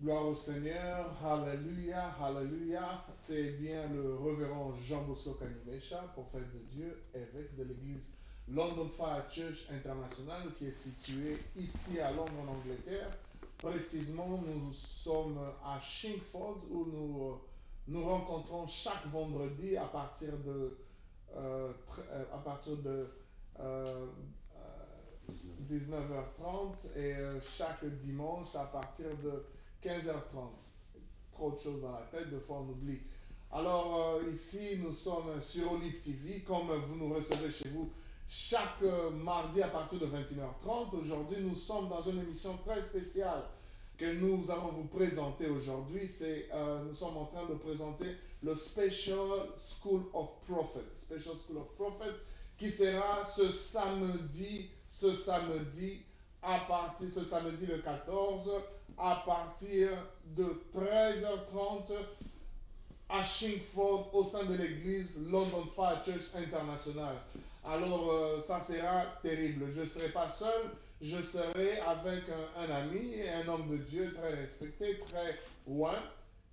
Gloire au Seigneur, Alléluia, Alléluia. C'est bien le révérend Jean Bosco Kanimesha, prophète de Dieu, évêque de l'église London Fire Church International, qui est située ici à Londres, en Angleterre. Précisément, nous sommes à Chingford, où nous rencontrons chaque vendredi à partir de 19h30 et chaque dimanche à partir de 15h30. Trop de choses dans la tête, des fois on oublie. Alors ici, nous sommes sur Olive TV, comme vous nous recevez chez vous chaque mardi à partir de 21h30. Aujourd'hui, nous sommes dans une émission très spéciale que nous allons vous présenter aujourd'hui. Nous sommes en train de présenter le Special School of Prophet. Special School of Prophet qui sera ce samedi le 14 à partir de 13h30 à Chingford au sein de l'église London Fire Church International. Alors ça sera terrible. Je ne serai pas seul, je serai avec un ami et un homme de Dieu très respecté, très loin,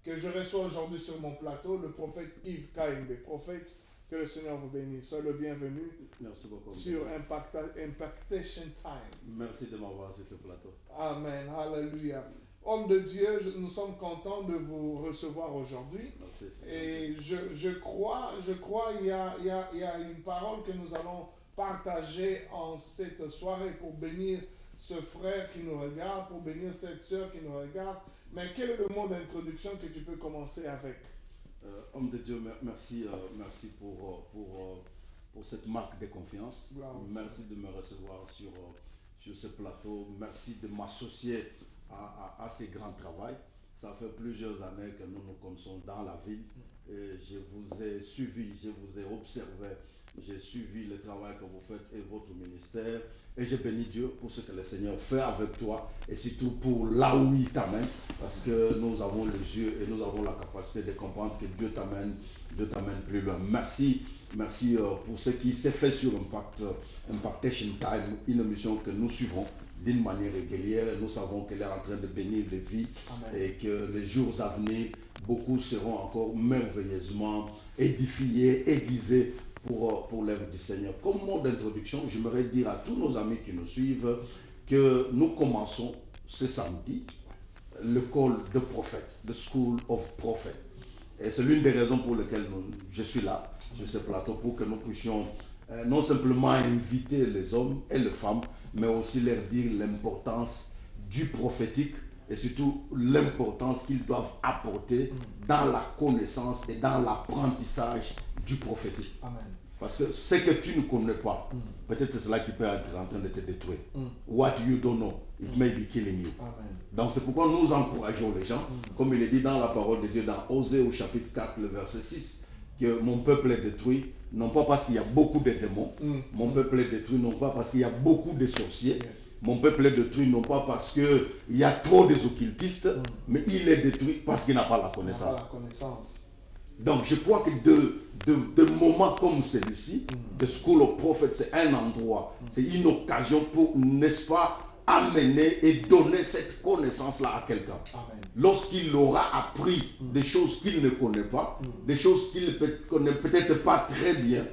que je reçois aujourd'hui sur mon plateau, le prophète Yves Kaimbe. Prophète, que le Seigneur vous bénisse. Soyez le bienvenu. Merci beaucoup. Sur Impactation Time. Merci de m'avoir sur ce plateau. Amen. Alléluia. Homme de Dieu, nous sommes contents de vous recevoir aujourd'hui. Merci. Et je crois il y a une parole que nous allons partager en cette soirée pour bénir ce frère qui nous regarde, pour bénir cette soeur qui nous regarde. Mais quel est le mot d'introduction que tu peux commencer avec? Homme de Dieu, merci pour cette marque de confiance. Merci de me recevoir sur ce plateau. Merci de m'associer à ces grands travaux. Ça fait plusieurs années que nous nous connaissons dans la ville. Et je vous ai suivi, je vous ai observé. J'ai suivi le travail que vous faites et votre ministère. Et je bénis Dieu pour ce que le Seigneur fait avec toi. Et surtout pour là où il t'amène. Parce que nous avons les yeux et nous avons la capacité de comprendre que Dieu t'amène plus loin. Merci pour ce qui s'est fait sur Impactation Time, une émission que nous suivons d'une manière régulière. Et nous savons qu'elle est en train de bénir les vies. Amen. Et que les jours à venir, beaucoup seront encore merveilleusement édifiés, aiguisés pour l'œuvre du Seigneur. Comme mot d'introduction, j'aimerais dire à tous nos amis qui nous suivent que nous commençons ce samedi l'école de prophète, the School of Prophet. Et c'est l'une des raisons pour lesquelles je suis là, sur ce plateau, pour que nous puissions non simplement inviter les hommes et les femmes, mais aussi leur dire l'importance du prophétique et surtout l'importance qu'ils doivent apporter dans la connaissance et dans l'apprentissage du prophétique. Amen. Parce que ce que tu ne connais pas, peut-être c'est cela qui peut être en train de te détruire. What you don't know, it may be killing you. Amen. Donc c'est pourquoi nous encourageons les gens, comme il est dit dans la parole de Dieu, dans Osée au chapitre 4, le verset 6, que mon peuple est détruit, non pas parce qu'il y a beaucoup de démons, mon peuple est détruit non pas parce qu'il y a beaucoup de sorciers, mon peuple est détruit non pas parce qu'il y a trop des occultistes, mais il est détruit parce qu'il n'a pas la connaissance. Donc je crois que de moments comme celui-ci, The School of Prophet, c'est un endroit, c'est une occasion pour, n'est-ce pas, amener et donner cette connaissance-là à quelqu'un. Lorsqu'il aura appris des choses qu'il ne connaît pas, des choses qu'il ne connaît peut-être pas très bien,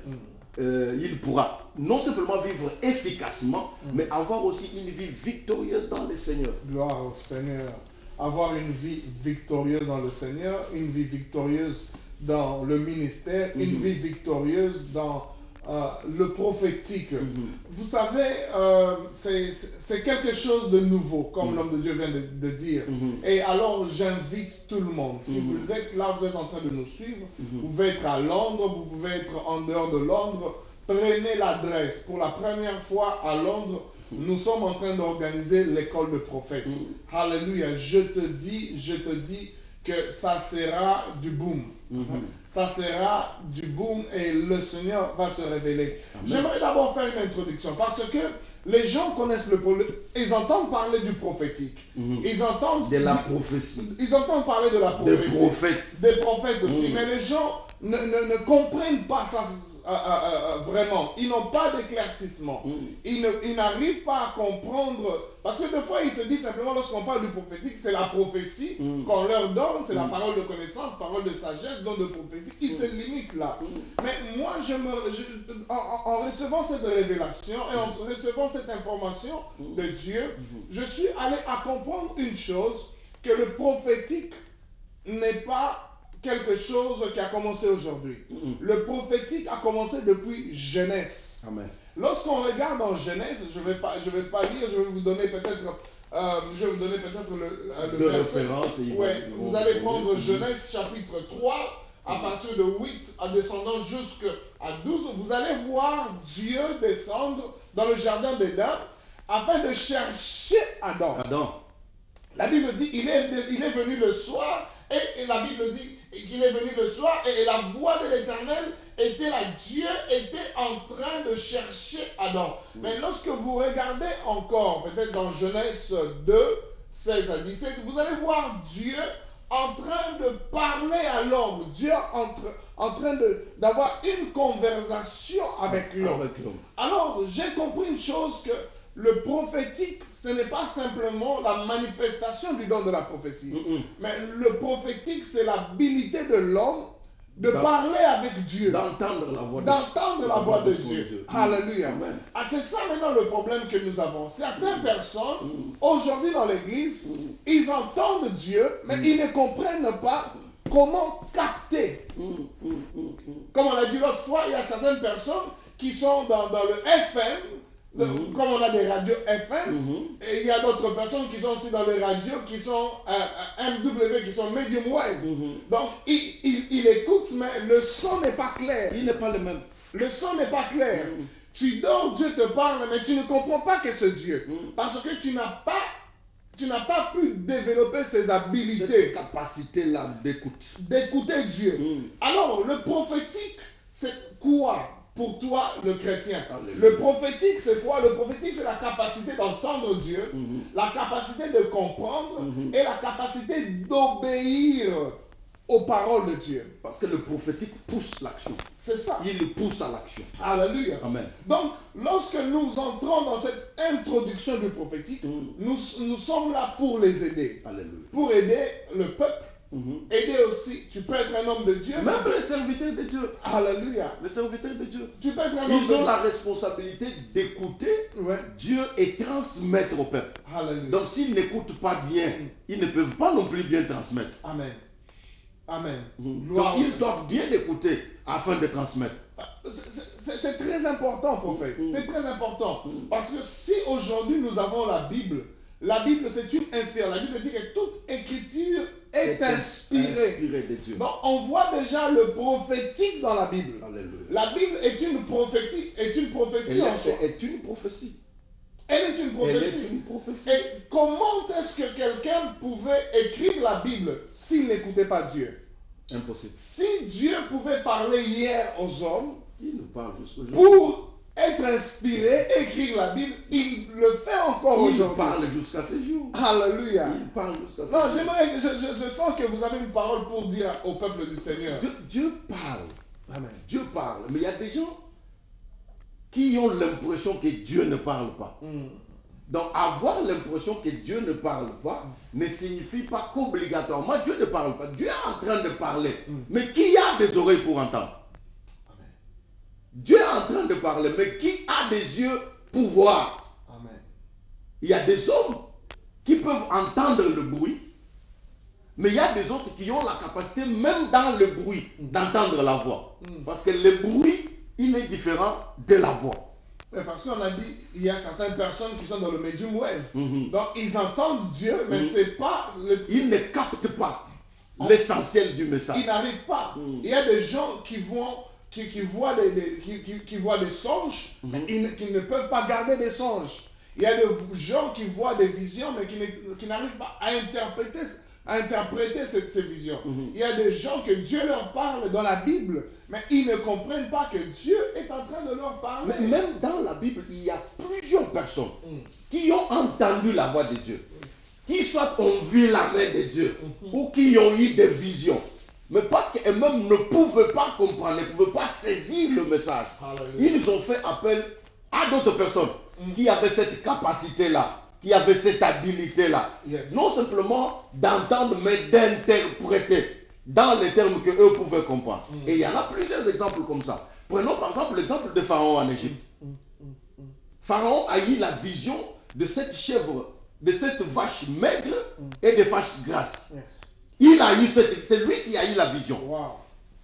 il pourra non simplement vivre efficacement, mais avoir aussi une vie victorieuse dans le Seigneur. Gloire au Seigneur. Avoir une vie victorieuse dans le Seigneur, une vie victorieuse dans le ministère, une vie victorieuse dans le prophétique. Vous savez, c'est quelque chose de nouveau, comme l'homme de Dieu vient de dire. Et alors, j'invite tout le monde. Si vous êtes là, vous êtes en train de nous suivre, vous pouvez être à Londres, vous pouvez être en dehors de Londres, prenez l'adresse. Pour la première fois à Londres, nous sommes en train d'organiser l'école de prophètes. Alléluia. Je te dis que ça sera du boom. Ça sera du boom et le Seigneur va se révéler. J'aimerais d'abord faire une introduction parce que les gens connaissent ils entendent parler du prophétique. Ils entendent de la prophétie. Ils entendent parler de la prophétie. Des prophètes. Des prophètes aussi. Mais les gens ne comprennent pas ça vraiment. Ils n'ont pas d'éclaircissement. Ils n'arrivent pas à comprendre. Parce que des fois, ils se disent simplement, lorsqu'on parle du prophétique, c'est la prophétie qu'on leur donne, c'est la parole de connaissance, parole de sagesse, don de prophétie. Ils se limitent là. Mais moi, en recevant cette révélation et en recevant cette information de Dieu, je suis allé à comprendre une chose, que le prophétique n'est pas quelque chose qui a commencé aujourd'hui. Le prophétique a commencé depuis Genèse. Amen. Lorsqu'on regarde en Genèse, je vais pas lire, je vais vous donner peut-être le verset. Ouais, vous allez prendre Genèse chapitre 3, à partir de 8, en descendant jusqu'à 12, vous allez voir Dieu descendre dans le jardin d'Éden afin de chercher Adam. La Bible dit il est venu le soir, et la Bible dit qu'il est venu le soir, et la voix de l'Éternel était là. Dieu était en train de chercher Adam. Mais lorsque vous regardez encore, peut-être dans Genèse 2, 16 à 17, vous allez voir Dieu en train de parler à l'homme. Dieu en train d'avoir une conversation avec l'homme. Alors, j'ai compris une chose, que le prophétique, ce n'est pas simplement la manifestation du don de la prophétie. Mais le prophétique, c'est l'habilité de l'homme de parler avec Dieu. D'entendre la voix de Dieu. Alléluia. C'est ça maintenant le problème que nous avons. Certaines personnes, aujourd'hui dans l'église, ils entendent Dieu, mais ils ne comprennent pas comment capter. Comme on a dit l'autre fois, il y a certaines personnes qui sont dans le FM, comme on a des radios FM, et il y a d'autres personnes qui sont aussi dans les radios qui sont MW, qui sont medium wave. Donc, il écoute, mais le son n'est pas clair. Il n'est pas le même. Le son n'est pas clair. Tu dors, Dieu te parle, mais tu ne comprends pas que c'est Dieu. Parce que tu n'as pas pu développer ces habiletés. Cette capacité-là d'écoute. D'écouter Dieu. Alors, le prophétique, c'est quoi pour toi, le chrétien? Le prophétique, c'est quoi? Le prophétique, c'est la capacité d'entendre Dieu, la capacité de comprendre et la capacité d'obéir aux paroles de Dieu. Parce que le prophétique pousse l'action. C'est ça. Il pousse à l'action. Alléluia. Amen. Donc, lorsque nous entrons dans cette introduction du prophétique, nous sommes là pour les aider. Alléluia. Pour aider le peuple. Aider aussi, tu peux être un homme de Dieu. Même les serviteurs de Dieu. Alléluia. Les serviteurs de Dieu. Tu peux être un homme de Dieu. Ils ont la responsabilité d'écouter Dieu et transmettre au peuple. Alléluia. Donc s'ils n'écoutent pas bien, ils ne peuvent pas non plus bien transmettre. Amen. Amen. Donc ils doivent bien écouter afin de transmettre. C'est très important, prophète. C'est très important. Parce que si aujourd'hui nous avons la Bible c'est une inspiration. La Bible dit que toute écriture est inspirée de Dieu. Donc on voit déjà le prophétique dans la Bible. Alléluia. La Bible est une prophétie, en soi. Elle est une prophétie. Elle est une prophétie. Elle est une prophétie. Et comment est-ce que quelqu'un pouvait écrire la Bible s'il n'écoutait pas Dieu? Impossible. Si Dieu pouvait parler hier aux hommes, il nous parle jusqu'aujourd'hui. Pour être inspiré, écrire la Bible, il le fait encore aujourd'hui. Il parle jusqu'à ce jour. Alléluia. Il parle jusqu'à ce jour. Non, je sens que vous avez une parole pour dire au peuple du Seigneur. Dieu parle. Amen. Dieu parle. Mais il y a des gens qui ont l'impression que Dieu ne parle pas. Donc avoir l'impression que Dieu ne parle pas ne signifie pas qu'obligatoirement Dieu ne parle pas. Dieu est en train de parler. Mais qui a des oreilles pour entendre? Dieu est en train de parler, mais qui a des yeux pour voir? Amen. Il y a des hommes qui peuvent entendre le bruit, mais il y a des autres qui ont la capacité, même dans le bruit, d'entendre la voix. Parce que le bruit, il est différent de la voix. Mais parce qu'on a dit, il y a certaines personnes qui sont dans le medium wave. Donc ils entendent Dieu, mais c'est pas... Ils ne captent pas l'essentiel du message. Ils n'arrivent pas. Il y a des gens qui voient des songes, mais qui ne peuvent pas garder des songes. Il y a des gens qui voient des visions, mais qui n'arrivent pas à interpréter ces visions. Il y a des gens que Dieu leur parle dans la Bible, mais ils ne comprennent pas que Dieu est en train de leur parler. Mais même dans la Bible, il y a plusieurs personnes qui ont entendu la voix de Dieu, qui soit ont vu la main de Dieu, ou qui ont eu des visions. Mais parce qu'eux-mêmes ne pouvaient pas comprendre, ne pouvaient pas saisir le message, ils ont fait appel à d'autres personnes qui avaient cette capacité-là, qui avaient cette habilité-là. Non simplement d'entendre, mais d'interpréter dans les termes qu'eux pouvaient comprendre. Et il y en a plusieurs exemples comme ça. Prenons par exemple l'exemple de Pharaon en Égypte. Pharaon a eu la vision de cette chèvre, de cette vache maigre et de vache grasse. Il a eu c'est lui qui a eu la vision.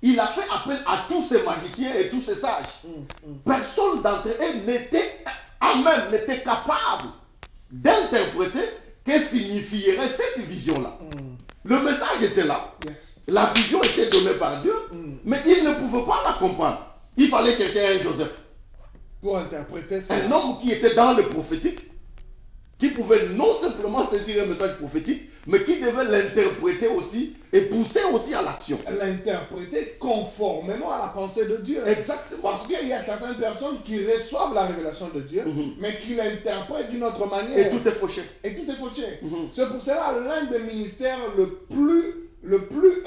Il a fait appel à tous ces magiciens et tous ces sages. Personne d'entre eux n'était à même, n'était capable d'interpréter que signifierait cette vision-là. Le message était là. La vision était donnée par Dieu, mais il ne pouvait pas la comprendre. Il fallait chercher un Joseph. Pour interpréter ça. Un homme qui était dans le prophétique, qui pouvait non simplement saisir un message prophétique, mais qui devait l'interpréter aussi et pousser aussi à l'action. L'interpréter conformément à la pensée de Dieu. Exactement. Parce qu'il y a certaines personnes qui reçoivent la révélation de Dieu, mais qui l'interprètent d'une autre manière. Et tout est fauché. Et tout est fauché. C'est pour cela l'un des ministères le plus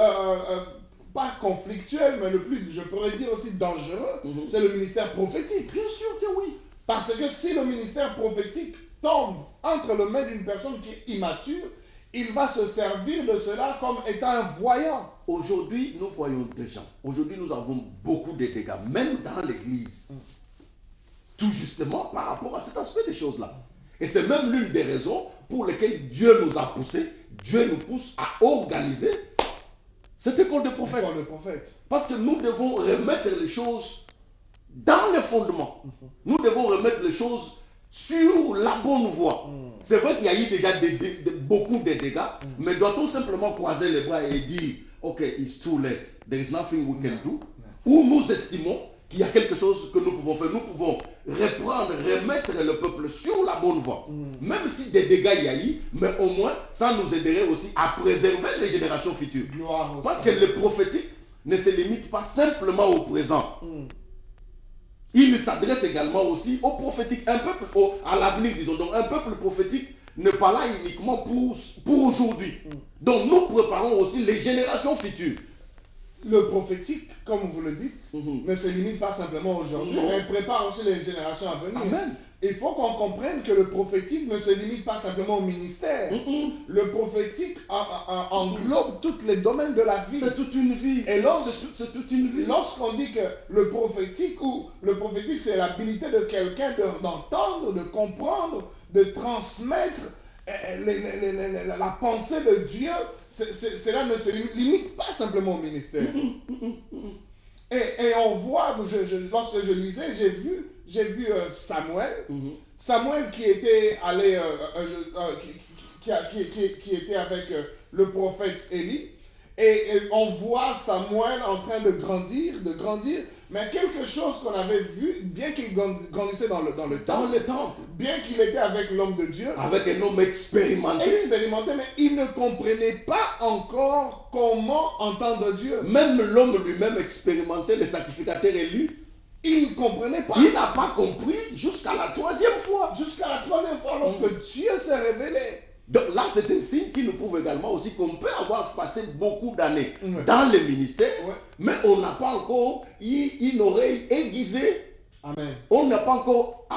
pas conflictuel, mais le plus, je pourrais dire aussi dangereux, c'est le ministère prophétique. Bien sûr que oui. Parce que si le ministère prophétique tombe entre les mains d'une personne qui est immature, il va se servir de cela comme étant un voyant. Aujourd'hui, nous voyons des gens. Aujourd'hui, nous avons beaucoup de dégâts, même dans l'église. Tout justement par rapport à cet aspect des choses-là. Et c'est même l'une des raisons pour lesquelles Dieu nous a poussés, Dieu nous pousse à organiser cette école de prophètes. Parce que nous devons remettre les choses dans les fondements. Nous devons remettre les choses sur la bonne voie. C'est vrai qu'il y a eu déjà beaucoup de dégâts, mais doit-on simplement croiser les bras et dire ok, it's too late, there is nothing we can do, ou nous estimons qu'il y a quelque chose que nous pouvons faire, nous pouvons reprendre, remettre le peuple sur la bonne voie. Même si des dégâts il y a eu, mais au moins ça nous aiderait aussi à préserver les générations futures. Parce que le prophétique ne se limite pas simplement au présent. Il s'adresse également aussi au prophétique, un peuple, à l'avenir, disons. Donc un peuple prophétique n'est pas là uniquement pour aujourd'hui. Donc nous préparons aussi les générations futures. Le prophétique, comme vous le dites, ne se limite pas simplement aujourd'hui, mais prépare aussi les générations à venir. Amen. Il faut qu'on comprenne que le prophétique ne se limite pas simplement au ministère. Le prophétique englobe tous les domaines de la vie. C'est toute une vie. Et c'est toute une vie. Lorsqu'on dit que le prophétique c'est l'habilité de quelqu'un d'entendre, de comprendre, de transmettre la pensée de Dieu, cela ne se limite pas simplement au ministère. Et on voit, lorsque je lisais, j'ai vu Samuel, Samuel qui était allé, qui était avec le prophète Élie, et on voit Samuel en train de grandir, mais quelque chose qu'on avait vu, bien qu'il grandissait dans le temple, bien qu'il était avec l'homme de Dieu, avec un homme expérimenté, mais il ne comprenait pas encore comment entendre Dieu. Même l'homme lui-même expérimenté, le sacrificateur élu, il ne comprenait pas. Il n'a pas compris jusqu'à la troisième fois. Lorsque Dieu s'est révélé. Donc là, c'est un signe qui nous prouve également aussi qu'on peut avoir passé beaucoup d'années dans le ministère, mais on n'a pas encore une oreille aiguisée. Amen. On n'a pas encore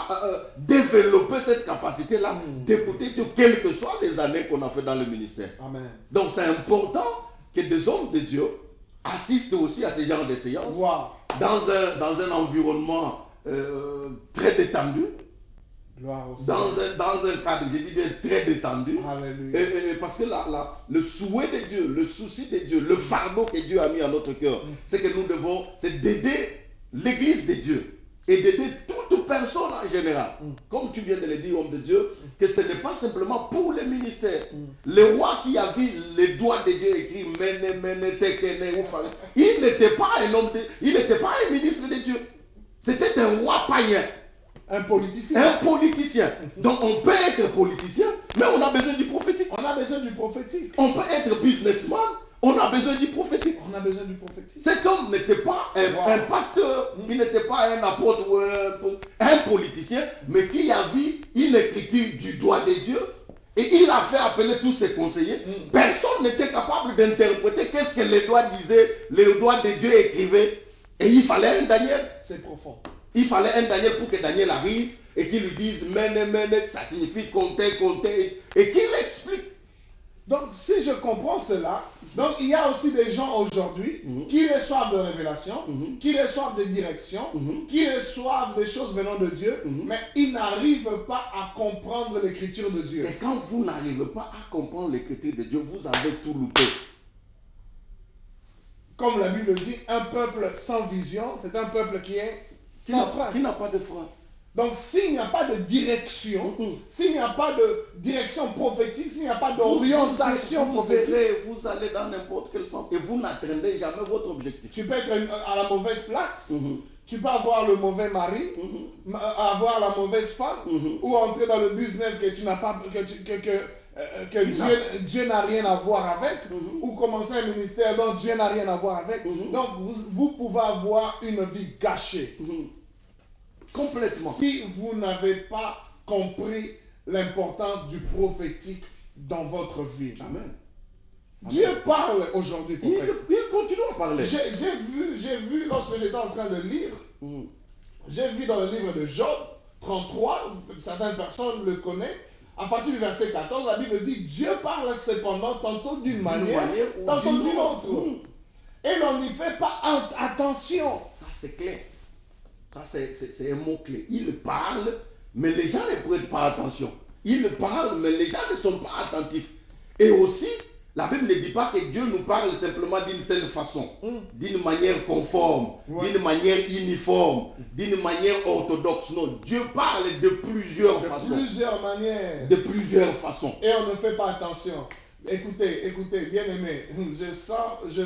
développé cette capacité-là d'écouter quelles que soient les années qu'on a fait dans le ministère. Amen. Donc c'est important que des hommes de Dieu assistent aussi à ce genre de séances dans un environnement très détendu. Dans un cadre, je dis bien très détendu. Et parce que le souhait de Dieu, le souci de Dieu, le fardeau que Dieu a mis à notre cœur, c'est que nous devons, c'est d'aider l'église de Dieu et d'aider toute personne en général. Comme tu viens de le dire, homme de Dieu, que ce n'est pas simplement pour les ministères. Le roi qui a vu les doigts de Dieu écrits, il n'était pas un homme, il n'était pas un ministre de Dieu. C'était un roi païen. Un politicien. Donc on peut être politicien, mais on a besoin du prophétique. On peut être businessman, on a besoin du prophétique. Cet homme n'était pas un pasteur, il n'était pas un apôtre ou un politicien, mais qui a vu une écriture du doigt de Dieu Et il a fait appeler tous ses conseillers. Personne n'était capable d'interpréter qu'est-ce que les doigts disaient, les doigts de Dieu écrivaient. Et il fallait un Daniel. C'est profond. Il fallait un Daniel pour que Daniel arrive et qu'il lui dise mene, ça signifie compter, compter. Et qu'il explique. Donc, si je comprends cela, donc il y a aussi des gens aujourd'hui qui reçoivent des révélations, qui reçoivent des directions, qui reçoivent des choses venant de Dieu, mais ils n'arrivent pas à comprendre l'écriture de Dieu. Et quand vous n'arrivez pas à comprendre l'écriture de Dieu, vous avez tout loupé. Comme la Bible dit, un peuple sans vision, c'est un peuple qui est sans frein. Qui n'a pas de frein. Donc, s'il n'y a pas de direction, s'il n'y a pas de direction prophétique, s'il n'y a pas d'orientation prophétique, vous allez dans n'importe quel sens et vous n'atteindrez jamais votre objectif. Tu peux être à la mauvaise place, tu peux avoir le mauvais mari, avoir la mauvaise femme, ou entrer dans le business que tu n'as pas, Dieu n'a rien à voir avec, ou commencer un ministère dont Dieu n'a rien à voir avec. Donc, vous pouvez avoir une vie gâchée. Complètement. Si vous n'avez pas compris l'importance du prophétique dans votre vie. Amen. Dieu parle aujourd'hui. Il continue à parler. J'ai vu lorsque j'étais en train de lire, j'ai vu dans le livre de Job 33, certaines personnes le connaissent, à partir du verset 14, la Bible dit Dieu parle cependant tantôt d'une manière, tantôt d'une autre. Et l'on n'y fait pas attention. Ça c'est clair. Ça, c'est un mot-clé. Il parle, mais les gens ne prêtent pas attention. Il parle, mais les gens ne sont pas attentifs. Et aussi, la Bible ne dit pas que Dieu nous parle simplement d'une seule façon, d'une manière conforme, d'une manière uniforme, d'une manière orthodoxe. Non, Dieu parle de plusieurs façons. De plusieurs manières. De plusieurs façons. Et on ne fait pas attention. Écoutez, bien aimé, je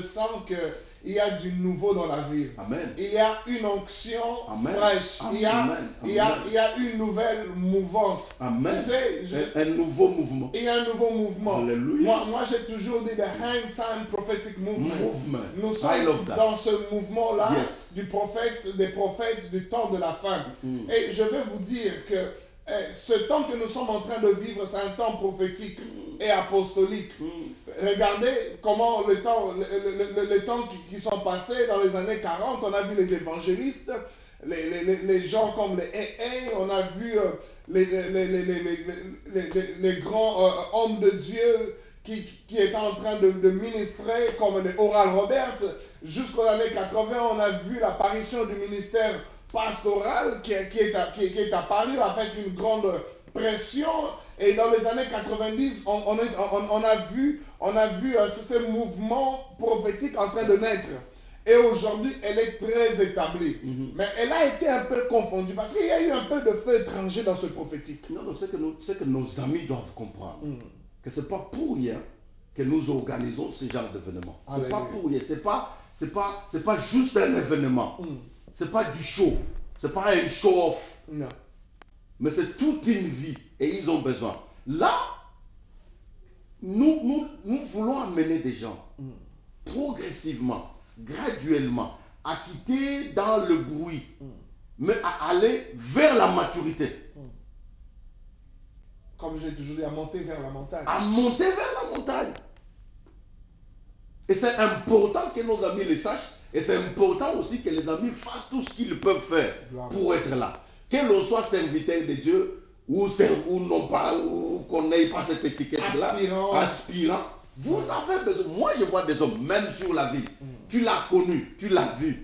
sens que il y a du nouveau dans la vie. Amen. Il y a une onction fraîche. Amen. Il y a une nouvelle mouvance. Amen. Tu sais, un nouveau mouvement. Il y a un nouveau mouvement. Alléluia. Moi j'ai toujours dit the hang time prophetic movement. Nous I love sommes that. dans ce mouvement-là Yes. des prophètes du temps de la fin. Et je vais vous dire que ce temps que nous sommes en train de vivre, c'est un temps prophétique et apostolique. Regardez comment les temps qui sont passés dans les années 40, on a vu les évangélistes, les gens comme les on a vu les grands hommes de Dieu qui étaient en train de ministrer, comme les Oral Roberts. Jusqu'aux années 80, on a vu l'apparition du ministère pastoral qui est apparu avec une grande pression. Et dans les années 90, on a vu ce mouvement prophétique en train de naître. Et aujourd'hui, elle est très établie. Mais elle a été un peu confondue parce qu'il y a eu un peu de feu étranger dans ce prophétique. Non, c'est que nos amis doivent comprendre que ce n'est pas pour rien que nous organisons ce genre d'événement. Ce n'est pas pour rien. C'est pas juste un événement. Ce n'est pas du show. Ce n'est pas un show-off. Non. Mais c'est toute une vie et ils ont besoin. Là, nous voulons amener des gens progressivement, graduellement, à quitter dans le bruit, mais à aller vers la maturité. Comme j'ai toujours dit, à monter vers la montagne. À monter vers la montagne. Et c'est important que nos amis le sachent. Et c'est important aussi que les amis fassent tout ce qu'ils peuvent faire pour être là. Que l'on soit serviteur de Dieu ou non pas, ou qu'on n'ait pas cette étiquette-là, aspirant. Vous avez besoin. Moi, je vois des hommes, même sur la vie. Tu l'as connu, tu l'as vu.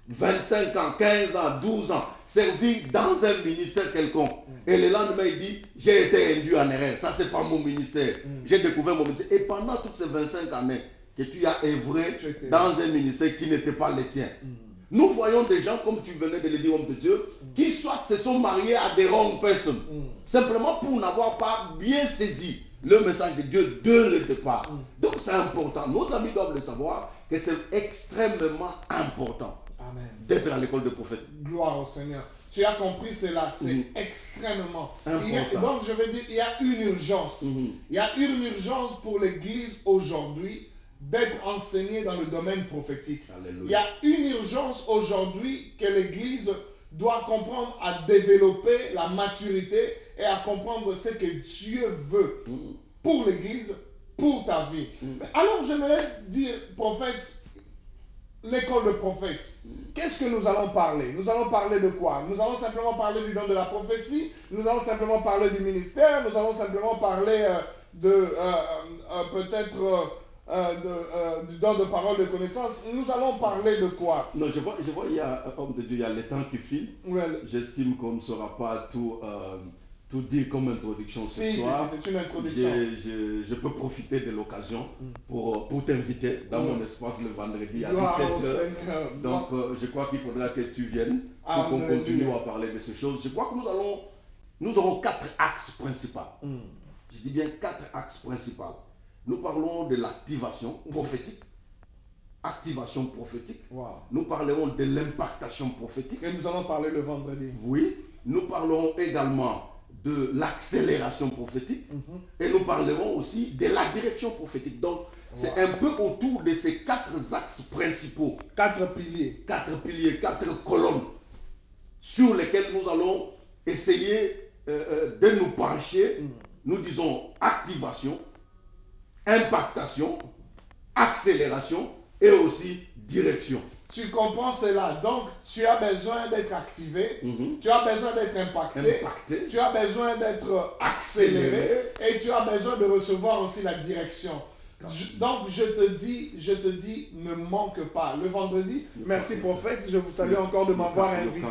25 ans, 15 ans, 12 ans, servir dans un ministère quelconque. Et le lendemain, il dit, j'ai été induit en erreur. Ça, c'est pas mon ministère. J'ai découvert mon ministère. Et pendant toutes ces 25 années que tu as œuvré dans un ministère qui n'était pas le tien. Nous voyons des gens, comme tu venais de le dire, homme de Dieu, qui soit se sont mariés à des wrong personnes. Simplement pour n'avoir pas bien saisi le message de Dieu de le départ. Donc c'est important. Nos amis doivent le savoir que c'est extrêmement important d'être à l'école de prophète. Gloire au Seigneur. Tu as compris cela, c'est extrêmement important. Donc je veux dire, il y a une urgence. Il y a une urgence pour l'Église aujourd'hui d'être enseignée dans le domaine prophétique. Alléluia. Il y a une urgence aujourd'hui que l'Église doit comprendre à développer la maturité et à comprendre ce que Dieu veut pour l'Église, pour ta vie. Alors j'aimerais dire, prophète, l'école de prophète. Qu'est-ce que nous allons parler? Nous allons parler de quoi? Nous allons simplement parler du don de la prophétie, nous allons simplement parler du ministère, nous allons simplement parler peut-être du don de parole de connaissance. Nous allons parler de quoi? Non, je vois, il y a, homme de Dieu, il y a les temps qui filent. Well, J'estime qu'on ne saura pas tout dire comme introduction ce soir. Si, c'est une introduction. Je peux profiter de l'occasion pour t'inviter dans mon espace le vendredi à 17h. Donc, je crois qu'il faudra que tu viennes pour qu'on continue à parler de ces choses. Je crois que nous aurons 4 axes principaux. Je dis bien 4 axes principaux. Nous parlons de l'activation prophétique. Activation prophétique. Wow. Nous parlerons de l'impactation prophétique. Et nous allons parler le vendredi. Oui. Nous parlerons également de l'accélération prophétique. Et nous parlerons aussi de la direction prophétique. Donc, c'est un peu autour de ces 4 axes principaux. 4 piliers. 4 piliers, 4 colonnes sur lesquelles nous allons essayer de nous pencher. Nous disons activation, impactation, accélération et aussi direction. Tu comprends cela. Donc, tu as besoin d'être activé, tu as besoin d'être impacté, tu as besoin d'être accéléré et tu as besoin de recevoir aussi la direction. Donc, je te dis, ne manque pas. Le vendredi, merci prophète, je vous salue encore de m'avoir invité.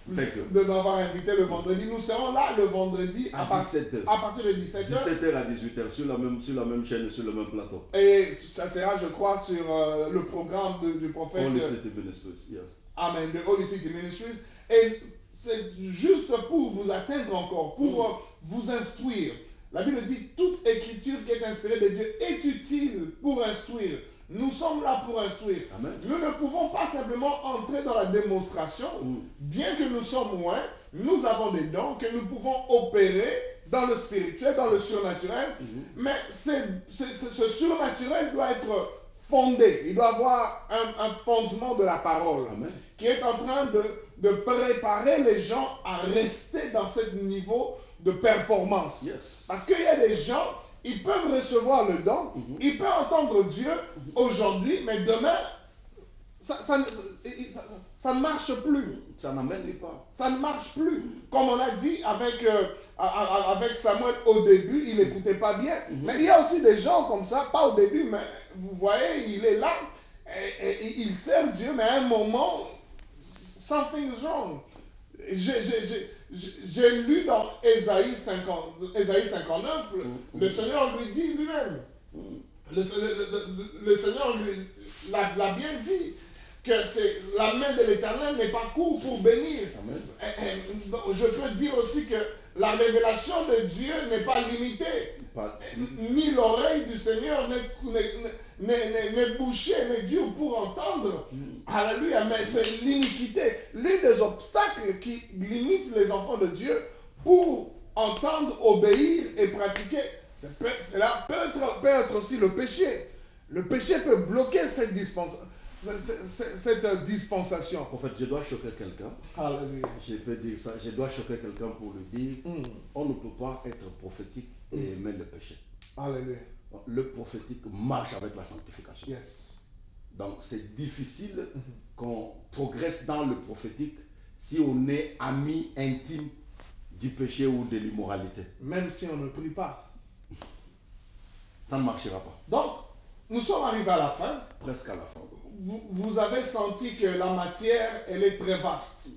De m'avoir invité le vendredi. Nous serons là le vendredi à partir de 17h. 17h à 18h sur la même chaîne, sur le même plateau. Et ça sera, je crois, sur le programme du prophète. Holy City Ministries, yeah. Amen, de Holy City Ministries. Et c'est juste pour vous atteindre encore, pour vous instruire. La Bible dit, toute écriture qui est inspirée de Dieu est utile pour instruire. Nous sommes là pour instruire. Amen. Nous ne pouvons pas simplement entrer dans la démonstration. Bien que nous sommes loin, nous avons des dons que nous pouvons opérer dans le spirituel, dans le surnaturel. Mais ce surnaturel doit être fondé. Il doit avoir un fondement de la parole. Amen. Qui est en train de préparer les gens à rester dans ce niveau de performance. Yes. Parce qu'il y a des gens, ils peuvent recevoir le don, ils peuvent entendre Dieu aujourd'hui, mais demain, ça ne marche plus. Ça n'amène nulle part. Ça ne marche plus. Comme on a dit avec Samuel au début, il n'écoutait pas bien. Mais il y a aussi des gens comme ça, pas au début, mais vous voyez, il est là, et il sert Dieu, mais à un moment, something's wrong. J'ai lu dans Ésaïe 59, le Seigneur lui dit lui-même, le Seigneur l'a bien dit, que la main de l'Éternel n'est pas courte pour bénir. Je peux dire aussi que la révélation de Dieu n'est pas limitée. Ni l'oreille du Seigneur n'est bouchée, n'est dure pour entendre. Alléluia, mais c'est l'iniquité. L'un des obstacles qui limite les enfants de Dieu pour entendre, obéir et pratiquer, cela peut être aussi le péché. Le péché peut bloquer cette dispensation. En fait, je dois choquer quelqu'un. Alléluia. Je peux dire ça. Je dois choquer quelqu'un pour lui dire on ne peut pas être prophétique et aimer le péché. Alléluia. Le prophétique marche avec la sanctification. Yes. Donc, c'est difficile qu'on progresse dans le prophétique si on est ami intime du péché ou de l'immoralité. Même si on ne prie pas. Ça ne marchera pas. Donc, nous sommes arrivés à la fin. Presque à la fin. Vous avez senti que la matière, elle est très vaste.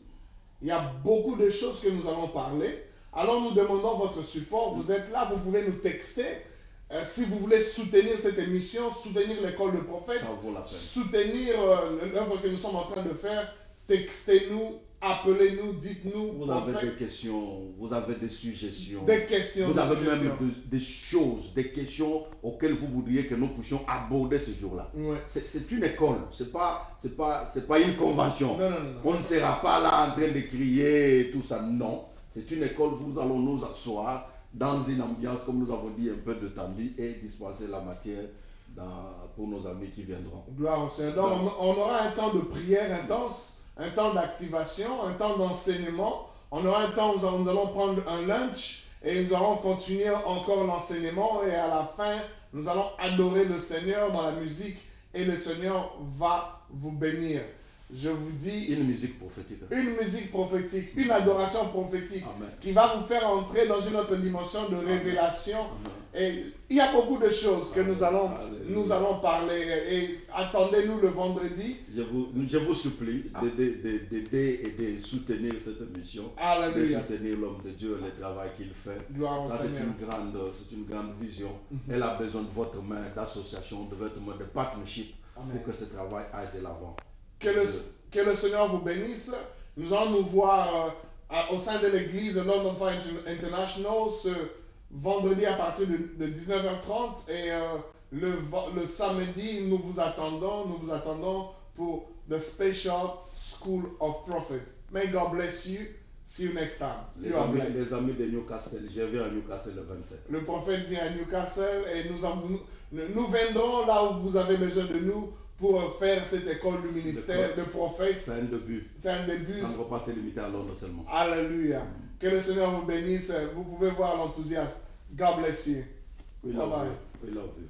Il y a beaucoup de choses que nous allons parler. Alors nous demandons votre support. Vous êtes là, vous pouvez nous texter. Si vous voulez soutenir cette émission, soutenir l'école de prophète, soutenir l'œuvre que nous sommes en train de faire, textez-nous, appelez-nous, dites-nous. Vous avez des questions, vous avez des suggestions. Des questions. Vous avez même des choses, des questions auxquelles vous voudriez que nous puissions aborder ce jour-là. Ouais. C'est une école, c'est pas une convention. Non, on ne sera pas là en train de crier et tout ça, non. C'est une école où nous allons nous asseoir dans une ambiance, comme nous avons dit, un peu de tendu et dispenser la matière pour nos amis qui viendront. Gloire au Seigneur. Donc, on aura un temps de prière intense un temps d'activation, un temps d'enseignement. On aura un temps où nous allons prendre un lunch et nous allons continuer encore l'enseignement. Et à la fin, nous allons adorer le Seigneur dans la musique et le Seigneur va vous bénir. Je vous dis, une musique prophétique. Une musique prophétique, une adoration prophétique. Amen. Qui va vous faire entrer dans une autre dimension de révélation. Amen. Et il y a beaucoup de choses que nous allons parler. Et attendez-nous le vendredi. Je vous supplie d'aider et de soutenir cette mission. Alléluia. De soutenir l'homme de Dieu, le travail qu'il fait. Ça, c'est une grande vision. Elle a besoin de votre main d'association, de votre main de partnership. Amen. Pour que ce travail aille de l'avant. Que le Seigneur vous bénisse. Nous allons nous voir au sein de l'église de London Fire International ce vendredi à partir de 19h30 et le samedi nous vous attendons pour the Special School of Prophets. May God bless you. See you next time. Les amis de Newcastle, je viens à Newcastle le 27. Le prophète vient à Newcastle et nous viendrons là où vous avez besoin de nous pour faire cette école du ministère de prophète. C'est un début. C'est un début. Ça ne va pas se limiter à Londres seulement. Alléluia. Que le Seigneur vous bénisse. Vous pouvez voir l'enthousiasme. God bless you. We love you.